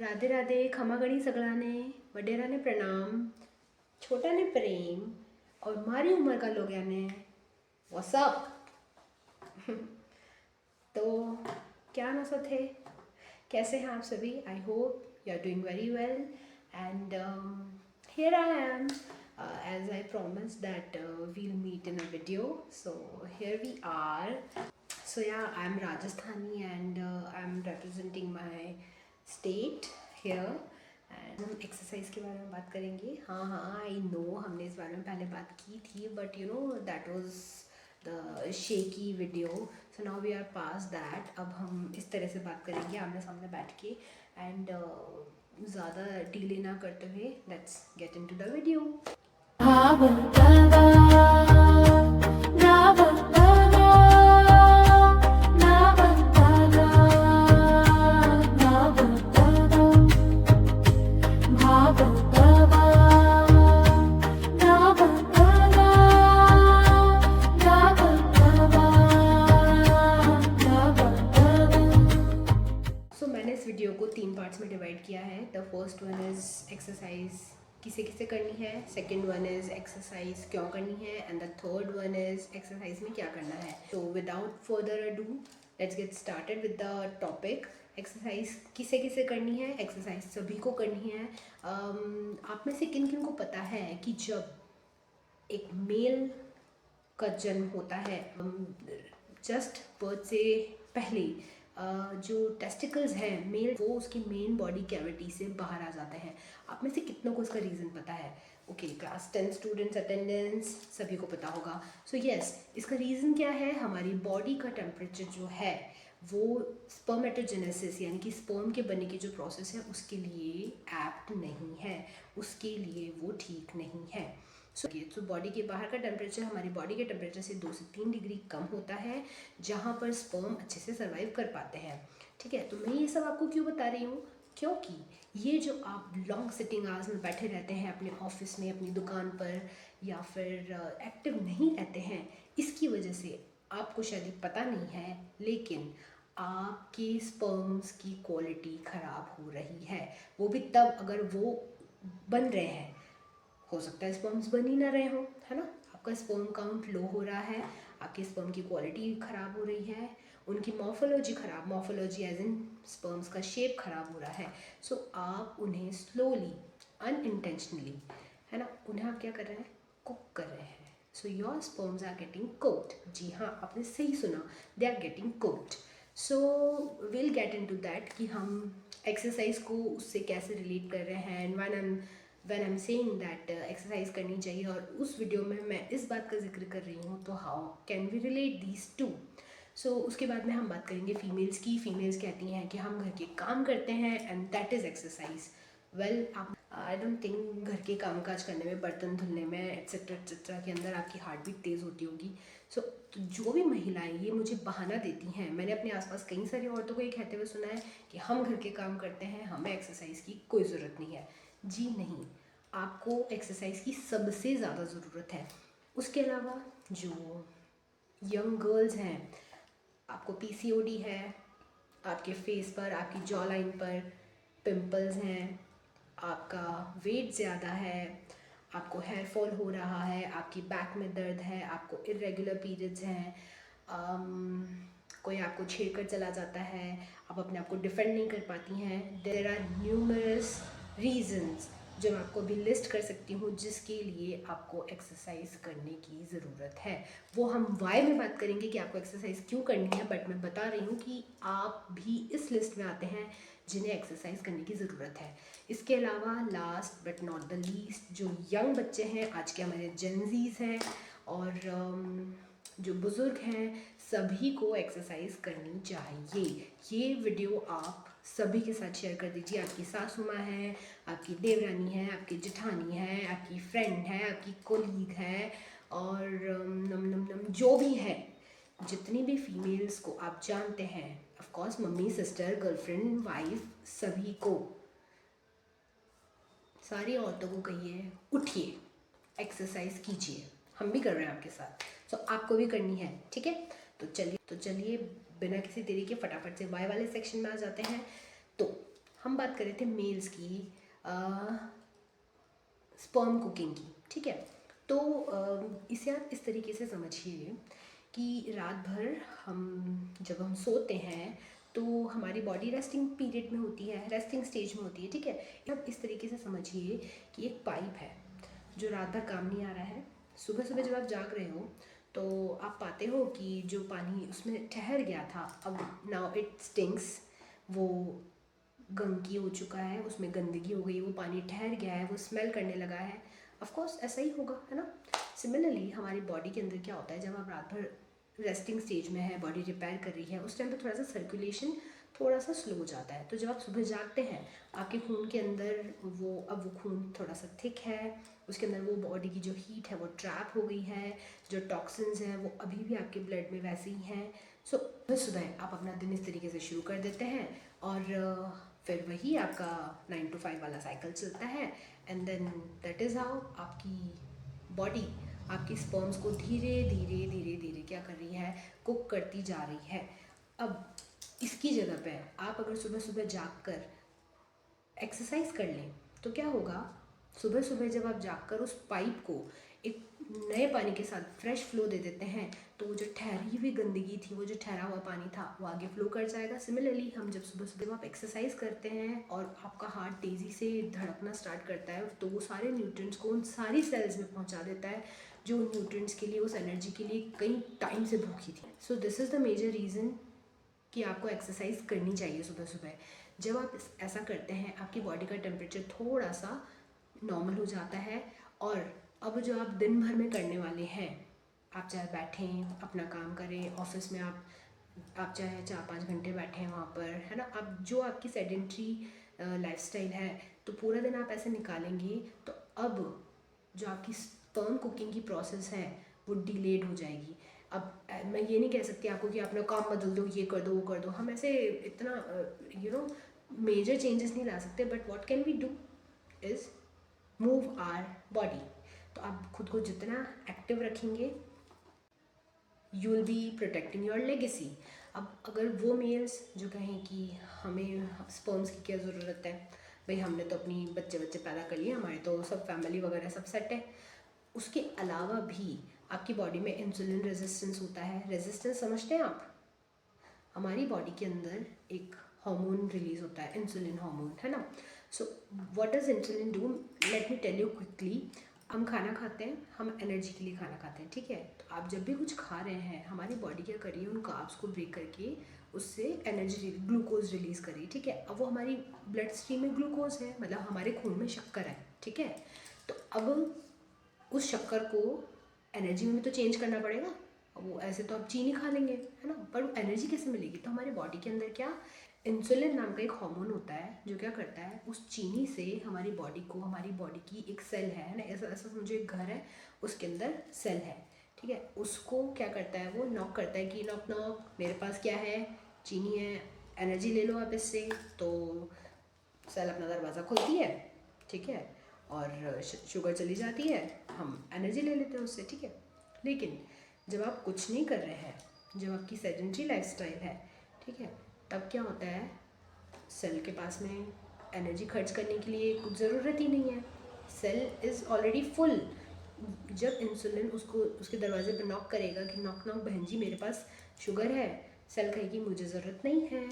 राधे राधे, खमागणी सगळाने, वडेराने प्रणाम, छोटाने प्रेम और मारी उम्र का लोग याने व्हाट्स अप। तो क्या नशा थे, कैसे हैं आप सभी? I hope you are doing very well and here I am, as I promised that we'll meet in a video. So here we are. So yeah, I'm Rajasthani and I'm representing my state here. And हम exercise के बारे में बात करेंगे। हाँ, I know हमने इस बारे में पहले बात की थी, but you know that was the shaky video. So now we are pass that. अब हम इस तरह से बात करेंगे आमने सामने बैठ के एंड ज़्यादा डिले ना करते हुए let's get into the video. मैंने इस वीडियो को 3 पार्ट्स में डिवाइड किया है। The first one is exercise किसे किसे करनी है, सेकंड वन इज़ एक्सरसाइज क्यों करनी है and the third one is exercise में क्या करना है। तो without further ado let's get started with the topic. Exercise किसे किसे करनी है? एक्सरसाइज सभी को करनी है। आप में से किन किन को पता है कि जब एक मेल का जन्म होता है, जस्ट बर्थ से पहले जो टेस्टिकल्स हैं मेल, वो उसकी मेन बॉडी कैविटी से बाहर आ जाते हैं। आप में से कितनों को इसका रीज़न पता है? ओके, क्लास 10 स्टूडेंट्स अटेंडेंस, सभी को पता होगा। सो यस, इसका रीज़न क्या है? हमारी बॉडी का टेम्परेचर जो है वो स्पर्मेटोजेनेसिस यानी कि स्पर्म के बनने की जो प्रोसेस है उसके लिए एप्ट नहीं है, उसके लिए वो ठीक नहीं है। सो बॉडी के बाहर का टेम्परेचर हमारी बॉडी के टेम्परेचर से 2 से 3 डिग्री कम होता है, जहाँ पर स्पर्म अच्छे से सर्वाइव कर पाते हैं। ठीक है, तो मैं ये सब आपको क्यों बता रही हूँ? क्योंकि ये जो आप लॉन्ग सिटिंग आवर्स में बैठे रहते हैं अपने ऑफिस में, अपनी दुकान पर, या फिर एक्टिव नहीं रहते हैं, इसकी वजह से आपको शायद पता नहीं है, लेकिन आपके स्पर्म्स की क्वालिटी ख़राब हो रही है। वो भी तब अगर वो बन रहे हैं, हो सकता है स्पर्म्स बन ही ना रहे हो, है ना। आपका स्पर्म काउंट लो हो रहा है, आपके स्पर्म की क्वालिटी ख़राब हो रही है, उनकी मॉर्फोलॉजी ख़राब, मॉर्फोलॉजी एज इन स्पर्म्स का शेप ख़राब हो रहा है। सो आप उन्हें स्लोली, अनइंटेंशनली, है ना, उन्हें आप क्या कर रहे हैं? कुक कर रहे हैं। So your sperms are getting cooked. जी हाँ, आपने सही सुना, they are getting cooked. So will get into that कि हम एक्सरसाइज को उससे कैसे रिलेट कर रहे हैं, and when I'm saying that exercise करनी चाहिए, और उस वीडियो में मैं इस बात का जिक्र कर रही हूँ, तो how can we relate these to. So उसके बाद में हम बात करेंगे फीमेल्स की। फीमेल्स कहती हैं कि हम घर के काम करते हैं and that is exercise. Well, आप आई डोंट थिंक घर के काम काज करने में, बर्तन धुलने में, एट्सेट्रा एट्सेट्रा के अंदर आपकी हार्ट बीट तेज़ होती होगी। सो जो भी महिलाएं ये मुझे बहाना देती हैं, मैंने अपने आसपास कई सारी औरतों को ये कहते हुए सुना है कि हम घर के काम करते हैं, हमें एक्सरसाइज की कोई ज़रूरत नहीं है। जी नहीं, आपको एक्सरसाइज की सबसे ज़्यादा ज़रूरत है। उसके अलावा जो यंग गर्ल्स हैं, आपको पीसीओडी है, आपके फेस पर, आपकी जॉ लाइन पर पिंपल्स हैं, आपका वेट ज़्यादा है, आपको हेयर फॉल हो रहा है, आपकी बैक में दर्द है, आपको इरेगुलर पीरियड्स हैं, कोई आपको छेड़कर चला जाता है, आप अपने आप को डिफेंड नहीं कर पाती हैं। देयर आर न्यूमरस रीजंस जो मैं आपको भी लिस्ट कर सकती हूँ जिसके लिए आपको एक्सरसाइज करने की ज़रूरत है। वो हम वाई में बात करेंगे कि आपको एक्सरसाइज क्यों करनी है, बट मैं बता रही हूँ कि आप भी इस लिस्ट में आते हैं जिन्हें एक्सरसाइज करने की ज़रूरत है। इसके अलावा last but not the least, जो यंग बच्चे हैं, आज के हमारे जेनजीज हैं, और जो बुज़ुर्ग हैं, सभी को एक्सरसाइज करनी चाहिए। ये वीडियो आप सभी के साथ शेयर कर दीजिए। आपकी सासू माँ है, आपकी देवरानी है, आपकी जेठानी है, आपकी फ्रेंड है, आपकी कोलीग है, और नम नम नम जो भी है, जितनी भी फीमेल्स को आप जानते हैं, of course mummy, sister, girlfriend, wife, सभी को, सारी औरतों को कहिए उठिए, एक्सरसाइज कीजिए। हम भी कर रहे हैं आपके साथ, सो आपको भी करनी है। ठीक है, तो चलिए बिना किसी देरी के फटाफट से वाई वाले सेक्शन में आ जाते हैं। तो हम बात कर रहे थे मेल्स की स्पर्म कुकिंग की, ठीक है। तो इसे आप इस तरीके से समझिए कि रात भर जब हम सोते हैं तो हमारी बॉडी रेस्टिंग पीरियड में होती है, रेस्टिंग स्टेज में होती है, ठीक है। अब इस तरीके से समझिए कि एक पाइप है जो रात भर काम नहीं आ रहा है। सुबह सुबह जब आप जाग रहे हो तो आप पाते हो कि जो पानी उसमें ठहर गया था, अब नाउ इट स्टिंक्स, वो गंदगी हो चुका है, उसमें गंदगी हो गई, वो पानी ठहर गया है, वो स्मेल करने लगा है। ऑफ कोर्स ऐसा ही होगा, है ना। सिमिलरली हमारी बॉडी के अंदर क्या होता है, जब आप रात भर रेस्टिंग स्टेज में है, बॉडी रिपेयर कर रही है, उस टाइम पे थोड़ा सा सर्कुलेशन थोड़ा सा स्लो हो जाता है। तो जब आप सुबह जागते हैं, आपके खून के अंदर वो खून थोड़ा सा थिक है, उसके अंदर वो बॉडी की जो हीट है वो ट्रैप हो गई है, जो टॉक्सिन्स हैं वो अभी भी आपके ब्लड में वैसे ही हैं। सो सुबह आप अपना दिन इस तरीके से शुरू कर देते हैं और फिर वही आपका 9 to 5 वाला साइकिल चलता है। And then that is how आपकी बॉडी आपकी स्पर्म्स को धीरे धीरे धीरे धीरे क्या कर रही है, कुक करती जा रही है। अब इसकी जगह पे आप अगर सुबह सुबह जाग कर एक्सरसाइज कर लें तो क्या होगा, सुबह सुबह जब आप जागकर उस पाइप को एक नए पानी के साथ फ्रेश फ्लो दे देते हैं तो वो जो ठहरी हुई गंदगी थी, वो जो ठहरा हुआ पानी था, वो आगे फ्लो कर जाएगा। सिमिलरली हम जब सुबह सुबह आप एक्सरसाइज करते हैं और आपका हार्ट तेज़ी से धड़कना स्टार्ट करता है तो वो सारे न्यूट्रिएंट्स को उन सारी सेल्स में पहुंचा देता है जो न्यूट्रिएंट्स के लिए, उस एनर्जी के लिए कई टाइम से भूखी थी। So this is the major reason कि आपको एक्सरसाइज करनी चाहिए सुबह सुबह। जब आप ऐसा करते हैं आपकी बॉडी का टेम्परेचर थोड़ा सा नॉर्मल हो जाता है। और अब जो आप दिन भर में करने वाले हैं, आप चाहे बैठें अपना काम करें, ऑफिस में आप चाहे 4-5 घंटे बैठें वहाँ पर, है ना। अब जो आपकी सेडेंट्री लाइफस्टाइल है तो पूरा दिन आप ऐसे निकालेंगे तो अब जो आपकी स्पर्म कुकिंग की प्रोसेस है वो डिलेड हो जाएगी। अब मैं ये नहीं कह सकती आपको कि अपना काम बदल दो, ये कर दो, वो कर दो, हम ऐसे इतना मेजर चेंजेस नहीं ला सकते, but what can we do is move our body. तो आप खुद को जितना एक्टिव रखेंगे you will be protecting your legacy. अब अगर वो मेल्स जो कहें कि हमें स्पर्म्स की क्या ज़रूरत है, भाई हमने तो अपनी बच्चे पैदा कर लिए, हमारे तो सब फैमिली वगैरह सब सेट है। उसके अलावा भी आपकी बॉडी में इंसुलिन रेजिस्टेंस होता है। रेजिस्टेंस समझते हैं आप? हमारी बॉडी के अंदर एक हार्मोन रिलीज होता है, इंसुलिन हार्मोन, है ना। So what does insulin do, let me tell you quickly. हम खाना खाते हैं, हम एनर्जी के लिए खाना खाते हैं, ठीक है। तो आप जब भी कुछ खा रहे हैं, हमारी बॉडी क्या करिए, उन कार्ब्स को ब्रेक करके उससे एनर्जी ग्लूकोज रिलीज करिए, ठीक है। अब वो हमारी ब्लड स्ट्रीम में ग्लूकोज है, मतलब हमारे खून में शक्कर है, ठीक है। तो अब उस शक्कर को एनर्जी में भी तो चेंज करना पड़ेगा। वो ऐसे तो आप चीनी खा लेंगे, है ना, पर एनर्जी कैसे मिलेगी। तो हमारी बॉडी के अंदर क्या, इंसुलिन नाम का एक हार्मोन होता है जो क्या करता है, उस चीनी से हमारी बॉडी को, हमारी बॉडी की एक सेल है ना, ऐसा ऐसा समझो एक घर है, उसके अंदर सेल है, ठीक है। उसको क्या करता है, वो नॉक करता है कि नॉक नॉक, मेरे पास क्या है, चीनी है, एनर्जी ले लो आप इससे। तो सेल अपना दरवाज़ा खोलती है, ठीक है, और शुगर चली जाती है, हम एनर्जी ले लेते हैं उससे, ठीक है। लेकिन जब आप कुछ नहीं कर रहे हैं, जब आपकी सेडेंट्री लाइफस्टाइल है, ठीक है, तब क्या होता है, सेल के पास में एनर्जी खर्च करने के लिए कुछ ज़रूरत ही नहीं है, सेल इज़ ऑलरेडी फुल। जब इंसुलिन उसको उसके दरवाजे पर नॉक करेगा कि नॉक नॉक बहन जी मेरे पास शुगर है, सेल कहेगी मुझे ज़रूरत नहीं है,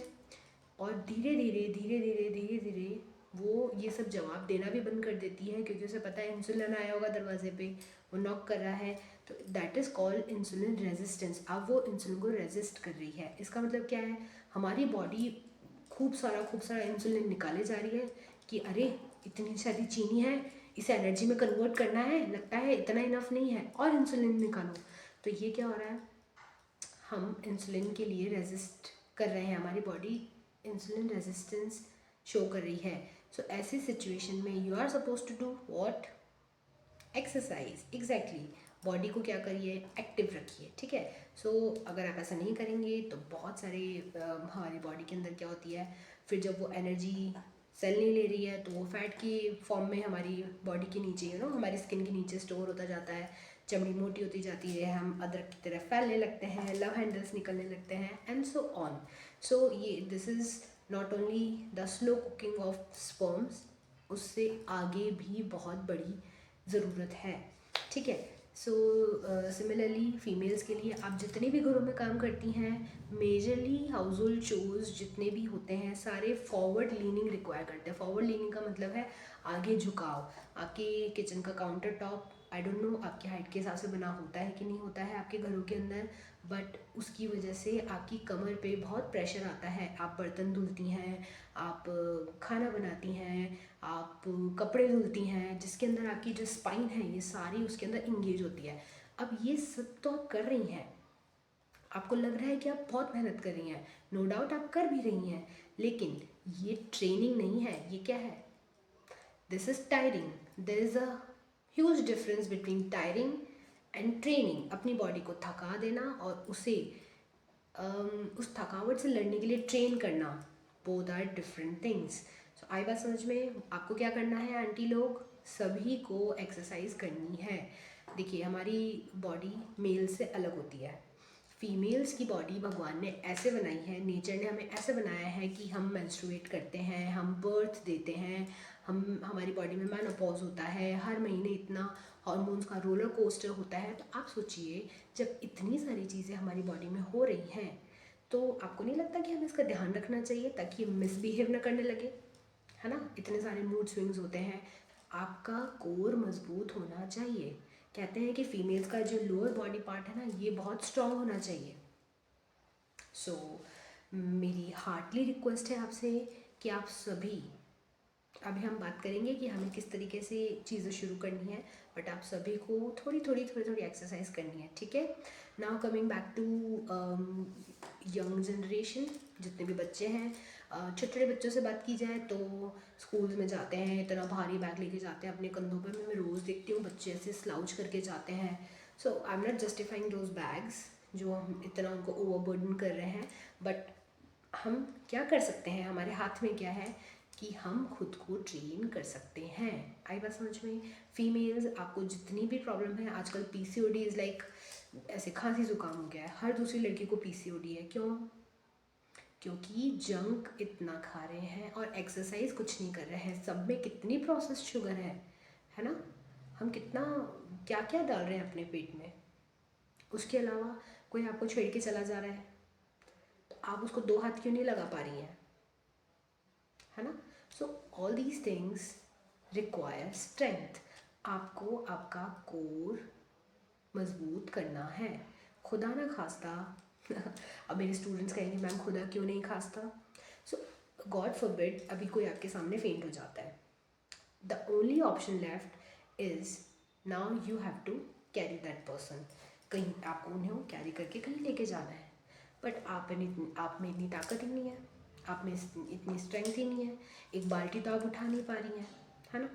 और धीरे धीरे धीरे धीरे धीरे धीरे वो ये सब जवाब देना भी बंद कर देती है, क्योंकि उसे पता है इंसुलिन आया होगा दरवाजे पे, वो नॉक कर रहा है। तो that is called insulin resistance. अब वो इंसुलिन को रेजिस्ट कर रही है। इसका मतलब क्या है, हमारी बॉडी खूब सारा इंसुलिन निकाले जा रही है कि अरे इतनी सारी चीनी है, इसे एनर्जी में कन्वर्ट करना है, लगता है इतना इनफ नहीं है, और इंसुलिन निकालो। तो ये क्या हो रहा है, हम इंसुलिन के लिए रेजिस्ट कर रहे हैं, हमारी बॉडी इंसुलिन रेजिस्टेंस शो कर रही है। सो ऐसी सिचुएशन में you are suppose to do what, exercise. Exactly, body को क्या करिए, एक्टिव रखिए, ठीक है। सो अगर आप ऐसा नहीं करेंगे तो बहुत सारे हमारी बॉडी के अंदर क्या होती है, फिर जब वो एनर्जी सेल नहीं ले रही है तो वो फैट की फॉर्म में हमारी बॉडी के नीचे हमारी स्किन के नीचे स्टोर होता जाता है, चमड़ी मोटी होती जाती है, हम अदरक की तरह फैलने लगते हैं, लव हैंडल्स निकलने लगते हैं, एंड सो ऑन। सो ये this is not only the slow cooking of sperms, उससे आगे भी बहुत बड़ी ज़रूरत है, ठीक है। सो सिमिलरली फीमेल्स के लिए आप जितने भी घरों में काम करती हैं, मेजरली हाउस होल्ड चोर्स जितने भी होते हैं सारे फॉरवर्ड लीनिंग रिक्वायर करते हैं। फॉरवर्ड लीनिंग का मतलब है आगे झुकाव। आपके किचन का counter top, I don't know आपकी हाइट के हिसाब से बना होता है कि नहीं होता है आपके घरों के अंदर, बट उसकी वजह से आपकी कमर पे बहुत प्रेशर आता है। आप बर्तन धुलती हैं, आप खाना बनाती हैं, आप कपड़े धुलती हैं, जिसके अंदर आपकी जो स्पाइन है ये सारी उसके अंदर इंगेज होती है। अब ये सब तो आप कर रही हैं, आपको लग रहा है कि आप बहुत मेहनत कर रही हैं, नो डाउट आप कर भी रही हैं, लेकिन ये ट्रेनिंग नहीं है, ये क्या है? This is tiring. There is a huge difference between tiring and training. अपनी बॉडी को थका देना और उसे उस थकावट से लड़ने के लिए ट्रेन करना, बोथ आर डिफरेंट थिंग्स। सो आई बात समझ में? आपको क्या करना है आंटी लोग? सभी को एक्सरसाइज करनी है। देखिए हमारी बॉडी मेल से अलग होती है। फीमेल्स की बॉडी भगवान ने ऐसे बनाई है, नेचर ने हमें ऐसे बनाया है कि हम मेंस्ट्रुएट करते हैं, हम बर्थ देते हैं, हमारी बॉडी में मेनोपॉज होता है, हर महीने इतना हार्मोन्स का रोलर कोस्टर होता है। तो आप सोचिए जब इतनी सारी चीज़ें हमारी बॉडी में हो रही हैं, तो आपको नहीं लगता कि हमें इसका ध्यान रखना चाहिए ताकि मिसबिहेव ना करने लगे, है ना? इतने सारे मूड स्विंग्स होते हैं, आपका कोर मजबूत होना चाहिए। कहते हैं कि फीमेल्स का जो लोअर बॉडी पार्ट है ना, ये बहुत स्ट्रांग होना चाहिए। सो मेरी हार्टली रिक्वेस्ट है आपसे कि आप सभी, अभी हम बात करेंगे कि हमें किस तरीके से चीज़ें शुरू करनी है, बट आप सभी को थोड़ी थोड़ी एक्सरसाइज करनी है, ठीक है। Now coming back to young generation, जितने भी बच्चे हैं, छोटे छोटे बच्चों से बात की जाए तो स्कूल्स में जाते हैं, इतना भारी बैग लेके जाते हैं अपने कंधों पर। मैं रोज़ देखती हूँ बच्चे ऐसे स्लाउच करके जाते हैं। So I am not justifying those bags जो हम इतना उनको ओवरबर्डन कर रहे हैं, बट हम क्या कर सकते हैं? हमारे हाथ में क्या है कि हम खुद को ट्रेन कर सकते हैं। आई बात समझ में? फीमेल्स, आपको जितनी भी प्रॉब्लम है आजकल, पीसीओडी इज़ लाइक ऐसे खांसी जुकाम हो गया है, हर दूसरी लड़की को पीसीओडी है। क्यों? क्योंकि जंक इतना खा रहे हैं और एक्सरसाइज कुछ नहीं कर रहे हैं। सब में कितनी प्रोसेस्ड शुगर है ना? हम कितना क्या क्या डाल रहे हैं अपने पेट में। उसके अलावा कोई आपको छेड़ के चला जा रहा है तो आप उसको दो हाथ क्यों नहीं लगा पा रही हैं, है ना? So all these things require strength. आपको आपका कोर मजबूत करना है। खुदा ना खास्ता अब मेरे स्टूडेंट्स कहेंगे मैम खुदा क्यों नहीं खास्ता? सो गॉड फॉरबिड अभी कोई आपके सामने फेंट हो जाता है, the only option left is now you have to carry that person. कहीं आपको उन्हें कैरी करके कहीं लेके जाना है, बट आप में इतनी ताकत ही नहीं है, आप में इतनी स्ट्रेंथ ही नहीं है। एक बाल्टी तो आप उठा नहीं पा रही हैं, है ना?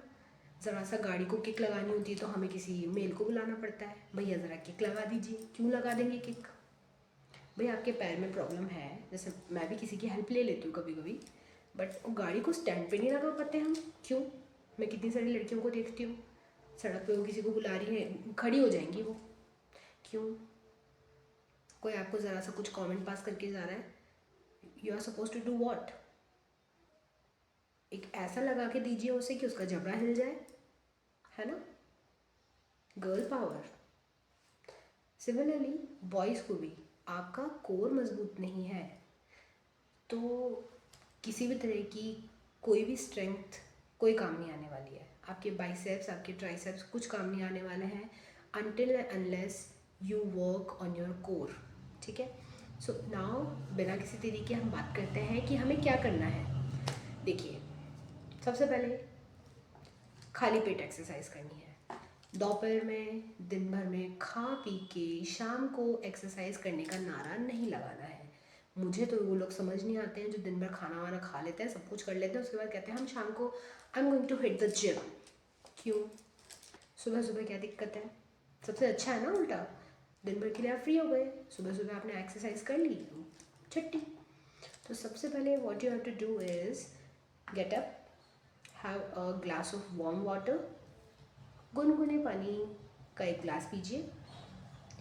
ज़रा सा गाड़ी को किक लगानी होती है तो हमें किसी मेल को बुलाना पड़ता है, भैया ज़रा किक लगा दीजिए। क्यों लगा देंगे किक? भाई आपके पैर में प्रॉब्लम है, जैसे मैं भी किसी की हेल्प ले लेती हूँ कभी कभी, बट वो गाड़ी को स्टैंड पे नहीं लगा पाते हम। क्यों? मैं कितनी सारी लड़कियों को देखती हूँ सड़क पे, वो किसी को बुला रही है, खड़ी हो जाएंगी वो। क्यों? कोई आपको ज़रा सा कुछ कमेंट पास करके जा रहा है, you are suppose to do what? एक ऐसा लगा के दीजिए उसे कि उसका जबड़ा हिल जाए, है ना? Girl power. सिमिलरली बॉयज़ को भी, आपका कोर मजबूत नहीं है तो किसी भी तरह की कोई भी स्ट्रेंथ कोई काम नहीं आने वाली है। आपके बाइसेप्स, आपके ट्राइसेप्स कुछ काम नहीं आने वाले हैं until and unless you work on your core, ठीक है। सो नाउ बिना किसी तरीके हम बात करते हैं कि हमें क्या करना है। देखिए सबसे पहले खाली पेट एक्सरसाइज करनी है। दोपहर में, दिन भर में खा पी के शाम को एक्सरसाइज करने का नारा नहीं लगाना है। मुझे तो वो लोग समझ नहीं आते हैं जो दिन भर खाना वाना खा लेते हैं, सब कुछ कर लेते हैं, उसके बाद कहते हैं हम शाम को I am going to hit the gym. क्यों? सुबह सुबह क्या दिक्कत है? सबसे अच्छा है ना उल्टा, दिन भर के लिए आप फ्री हो गए, सुबह सुबह आपने एक्सरसाइज कर ली, छुट्टी। तो सबसे पहले what you have to do is get up, have a glass of warm water, गुनगुने पानी का एक ग्लास पीजिए,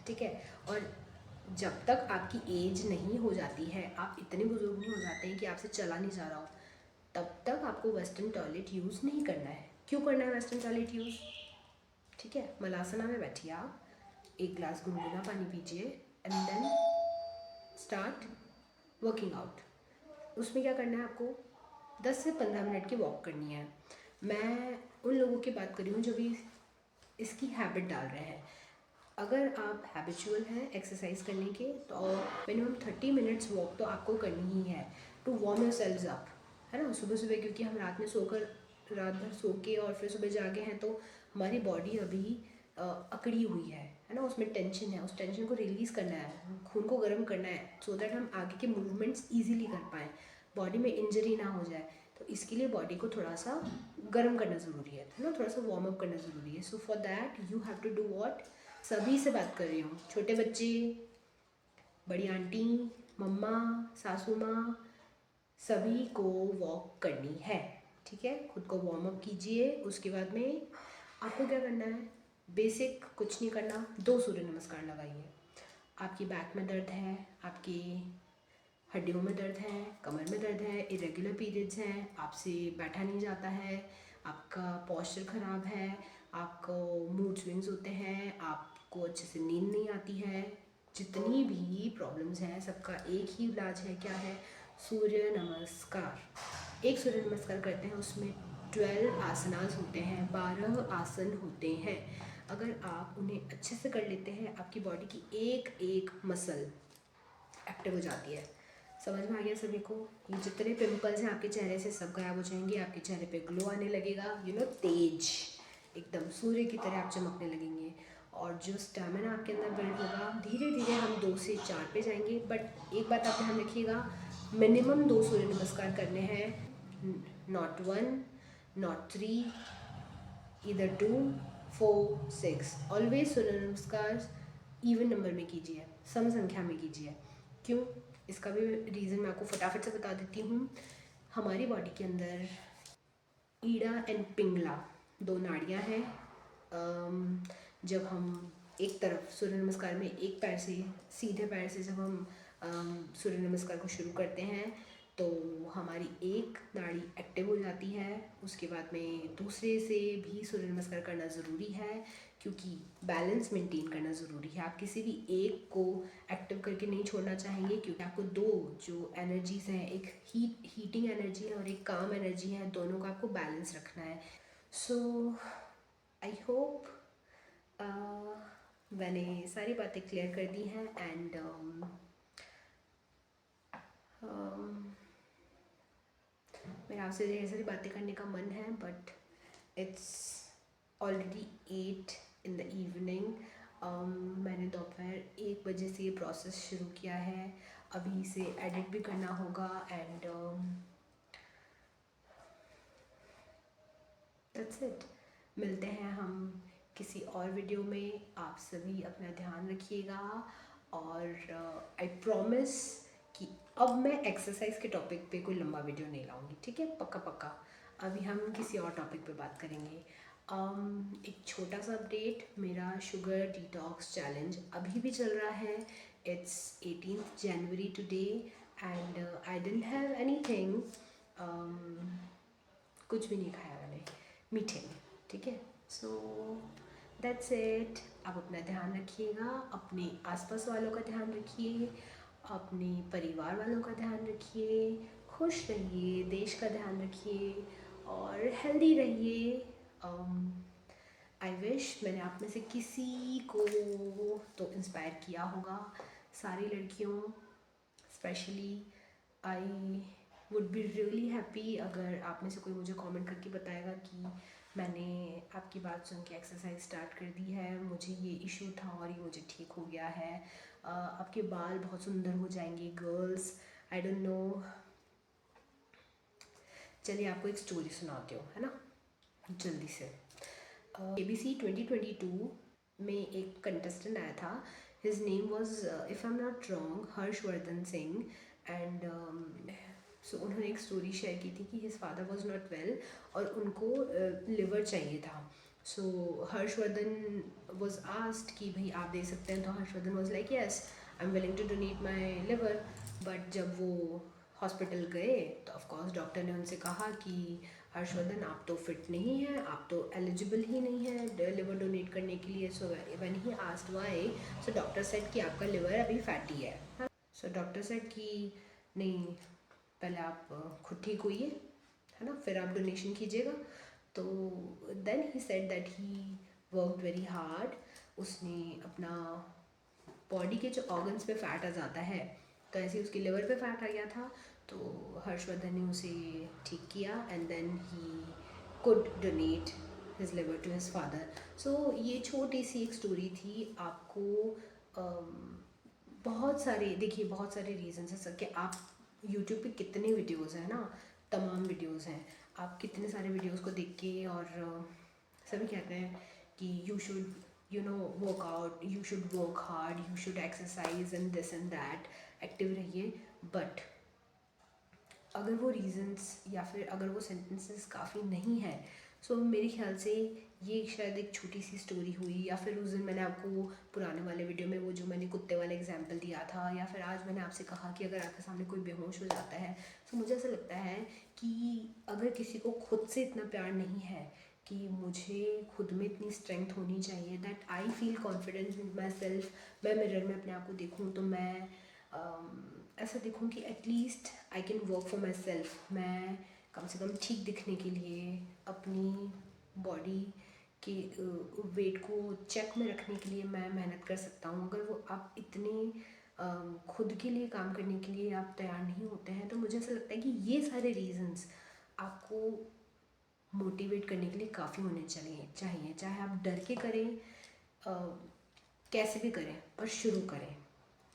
ठीक है। और जब तक आपकी एज नहीं हो जाती है, आप इतने बुजुर्ग नहीं हो जाते हैं कि आपसे चला नहीं जा रहा हो, तब तक आपको वेस्टर्न टॉयलेट यूज़ नहीं करना है। क्यों करना है वेस्टर्न टॉयलेट यूज़? ठीक है, मलासना में बैठिए आप, एक ग्लास गुनगुना पानी पीजिए and then start working out. उसमें क्या करना है आपको? 10 से 15 मिनट की वॉक करनी है। मैं उन लोगों की बात कर रही हूँ जो भी इसकी हैबिट डाल रहे हैं। अगर आप हैबिचुअल हैं एक्सरसाइज करने के, तो मिनिमम 30 मिनट्स वॉक तो आपको करनी ही है to warm your cells up, है ना। सुबह सुबह, क्योंकि हम रात भर सो के और फिर सुबह जागे हैं, तो हमारी बॉडी अभी अकड़ी हुई है ना, उसमें टेंशन है। उस टेंशन को रिलीज़ करना है, खून को गर्म करना है, सो दैट हम आगे के मूवमेंट्स ईजिली कर पाएँ, बॉडी में इंजरी ना हो जाए। तो इसके लिए बॉडी को थोड़ा सा गर्म करना ज़रूरी है ना, थोड़ा सा वार्म अप करना ज़रूरी है। So for that you have to do what. सभी से बात कर रही हूँ, छोटे बच्चे, बड़ी आंटी, मम्मा, सासू माँ, सभी को वॉक करनी है। ठीक है, खुद को वार्म अप कीजिए। उसके बाद में आपको क्या करना है? बेसिक कुछ नहीं करना, 2 सूर्य नमस्कार लगाइए। आपकी बैक में दर्द है, आपकी हड्डियों में दर्द है, कमर में दर्द है, इरेगुलर पीरियड्स हैं, आपसे बैठा नहीं जाता है, आपका पोस्चर ख़राब है, आपको मूड स्विंग्स होते हैं, आपको अच्छे से नींद नहीं आती है, जितनी भी प्रॉब्लम्स हैं सबका एक ही इलाज है। क्या है? सूर्य नमस्कार। एक सूर्य नमस्कार करते हैं, उसमें 12 आसनास होते हैं, 12 आसन होते हैं। अगर आप उन्हें अच्छे से कर लेते हैं, आपकी बॉडी की एक एक मसल एक्टिव हो जाती है। समझ में आ गया सभी को? ये जितने पिंपल्स हैं आपके चेहरे से सब गायब हो जाएंगे, आपके चेहरे पे ग्लो आने लगेगा, तेज, एकदम सूर्य की तरह आप चमकने लगेंगे। और जो स्टेमिना आपके अंदर बिल्ड होगा, धीरे धीरे हम 2 से 4 पे जाएंगे। बट एक बात आप ध्यान रखिएगा, मिनिमम 2 सूर्य नमस्कार करने हैं, नॉट 1, नॉट 3, इधर 2, 4, 6। ऑलवेज सूर्य नमस्कार इवन नंबर में कीजिए, सम संख्या में कीजिए। क्यों? इसका भी रीज़न मैं आपको फटाफट से बता देती हूँ। हमारी बॉडी के अंदर ईड़ा एंड पिंगला 2 नाड़ियाँ हैं। जब हम एक तरफ सूर्य नमस्कार में एक पैर से, सीधे पैर से जब हम सूर्य नमस्कार को शुरू करते हैं, तो हमारी एक नाड़ी एक्टिव हो जाती है। उसके बाद में दूसरे से भी सूर्य नमस्कार करना ज़रूरी है, क्योंकि बैलेंस मेंटेन करना ज़रूरी है। आप किसी भी एक को एक्टिव करके नहीं छोड़ना चाहेंगे, क्योंकि आपको 2 जो एनर्जीज़ हैं, एक हीटिंग एनर्जी है और एक काम एनर्जी है, दोनों का आपको बैलेंस रखना है। सो आई होप मैंने सारी बातें क्लियर कर दी हैं। एंड मेरा आपसे ढेर सारी बातें करने का मन है, but it's already 8 in the evening. मैंने दोपहर 1 बजे से ये प्रोसेस शुरू किया है, अभी इसे एडिट भी करना होगा। And that's it. मिलते हैं हम किसी और वीडियो में। आप सभी अपना ध्यान रखिएगा, और आई प्रॉमिस कि अब मैं एक्सरसाइज के टॉपिक पे कोई लंबा वीडियो नहीं लाऊंगी, ठीक है? पक्का पक्का। अभी हम किसी और टॉपिक पे बात करेंगे। एक छोटा सा अपडेट, मेरा शुगर डिटॉक्स चैलेंज अभी भी चल रहा है। It's 18th January today, and I didn't have anything, कुछ भी नहीं खाया मैंने मीठे में, ठीक है? So that's it. आप अपना ध्यान रखिएगा, अपने आसपास वालों का ध्यान रखिए, अपने परिवार वालों का ध्यान रखिए, खुश रहिए, देश का ध्यान रखिए और हेल्दी रहिए। आई विश मैंने आप में से किसी को तो इंस्पायर किया होगा। सारी लड़कियों specially, I would be really happy अगर आप में से कोई मुझे कमेंट करके बताएगा कि मैंने आपकी बात सुन के एक्सरसाइज स्टार्ट कर दी है, मुझे ये इशू था और ये मुझे ठीक हो गया है। आपके बाल बहुत सुंदर हो जाएंगे गर्ल्स, आई डोंट नो। चलिए आपको एक स्टोरी सुनाती हूँ, है ना, जल्दी से। ABC 2022 में एक कंटेस्टेंट आया था, his name was, if I am not wrong, Harshvardhan Singh. And so उन्होंने एक स्टोरी शेयर की थी कि his father was not well और उनको लिवर चाहिए था। सो हर्षवर्धन वॉज आस्क्ड कि भाई आप दे सकते हैं, तो Harshvardhan was like yes I am willing to donate my liver. But जब वो हॉस्पिटल गए तो ऑफकोर्स डॉक्टर ने उनसे कहा कि हर्षवर्धन आप तो फिट नहीं हैं, आप तो एलिजिबल ही नहीं है लिवर डोनेट करने के लिए। So when he asked why, so doctor said कि आपका लिवर अभी फैटी है। सो डॉक्टर सेड कि नहीं, पहले आप खुद ठीक होइए, है ना, फिर आप डोनेशन कीजिएगा। तो then he said that he work very hard. उसने अपना बॉडी के जो ऑर्गन्स पे फैट आ जाता है, तो ऐसे ही उसके लिवर पे फैट आ गया था। तो हर्षवर्धन ने उसे ठीक किया and then he could donate his liver to his father. So ये छोटी सी एक स्टोरी थी। आपको बहुत सारे, देखिए बहुत सारे रीजंस हैं सर कि आप यूट्यूब पे कितने वीडियोस हैं ना, तमाम वीडियोस हैं। आप कितने सारे वीडियोस को देख के और सभी कहते हैं कि you should work out, you should work hard, you should exercise and this and that, active रहिए। बट अगर वो रीजंस या फिर अगर वो सेंटेंसेस काफ़ी नहीं है, सो मेरे ख्याल से ये शायद एक छोटी सी स्टोरी हुई। या फिर उस दिन मैंने आपको पुराने वाले वीडियो में वो जो मैंने कुत्ते वाला एग्जांपल दिया था, या फिर आज मैंने आपसे कहा कि अगर आपके सामने कोई बेहोश हो जाता है, तो मुझे ऐसा लगता है कि अगर किसी को खुद से इतना प्यार नहीं है कि मुझे खुद में इतनी स्ट्रेंथ होनी चाहिए that I feel confidence in my self, मैं मिरर में अपने आप को देखूँ तो मैं ऐसा देखूँ कि at least I can work for my self. मैं कम से कम ठीक दिखने के लिए अपनी बॉडी के वेट को चेक में रखने के लिए मैं मेहनत कर सकता हूँ। अगर वो आप इतने खुद के लिए काम करने के लिए आप तैयार नहीं होते हैं, तो मुझे ऐसा लगता है कि ये सारे रीजंस आपको मोटिवेट करने के लिए काफ़ी होने चाहिए। चाहे आप डर के करें, कैसे भी करें, पर शुरू करें।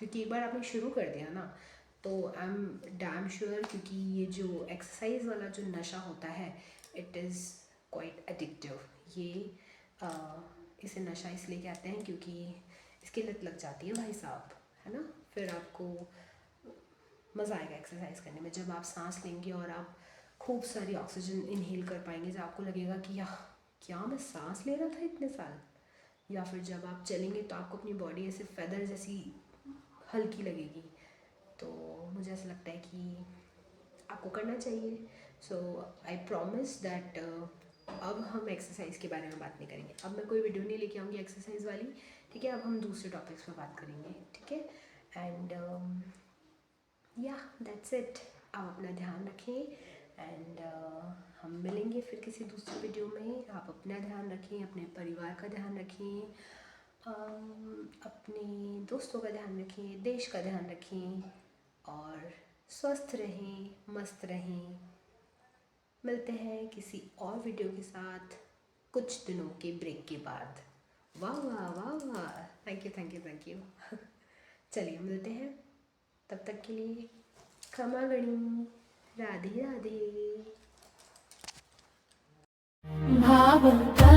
क्योंकि एक बार आपने शुरू कर दिया ना, तो आई एम डैम श्योर, क्योंकि ये जो एक्सरसाइज वाला जो नशा होता है, इट इज़ क्वाइट एडिक्टिव। ये इसे नशा इसलिए कहते हैं क्योंकि इसकी लत लग जाती है भाई साहब, है ना। फिर आपको मज़ा आएगा एक्सरसाइज करने में, जब आप सांस लेंगे और आप खूब सारी ऑक्सीजन इनहेल कर पाएंगे, जब आपको लगेगा कि यार क्या मैं सांस ले रहा था इतने साल। या फिर जब आप चलेंगे तो आपको अपनी बॉडी ऐसे फेदर जैसी हल्की लगेगी। तो मुझे ऐसा लगता है कि आपको करना चाहिए। सो आई प्रॉमिस दैट अब हम एक्सरसाइज के बारे में बात नहीं करेंगे। अब मैं कोई वीडियो नहीं लेके आऊँगी एक्सरसाइज वाली, ठीक है। अब हम दूसरे टॉपिक्स पे बात करेंगे, ठीक है। एंड या दैट्स इट। आप अपना ध्यान रखें एंड हम मिलेंगे फिर किसी दूसरे वीडियो में। आप अपना ध्यान रखें, अपने परिवार का ध्यान रखें, अपने दोस्तों का ध्यान रखें, देश का ध्यान रखें और स्वस्थ रहें, मस्त रहें। मिलते हैं किसी और वीडियो के साथ कुछ दिनों के ब्रेक के बाद। वाह वाह वाह वाह, thank you thank you thank you. चलिए मिलते हैं, तब तक के लिए क्षमा गणी, राधे राधे। भावुक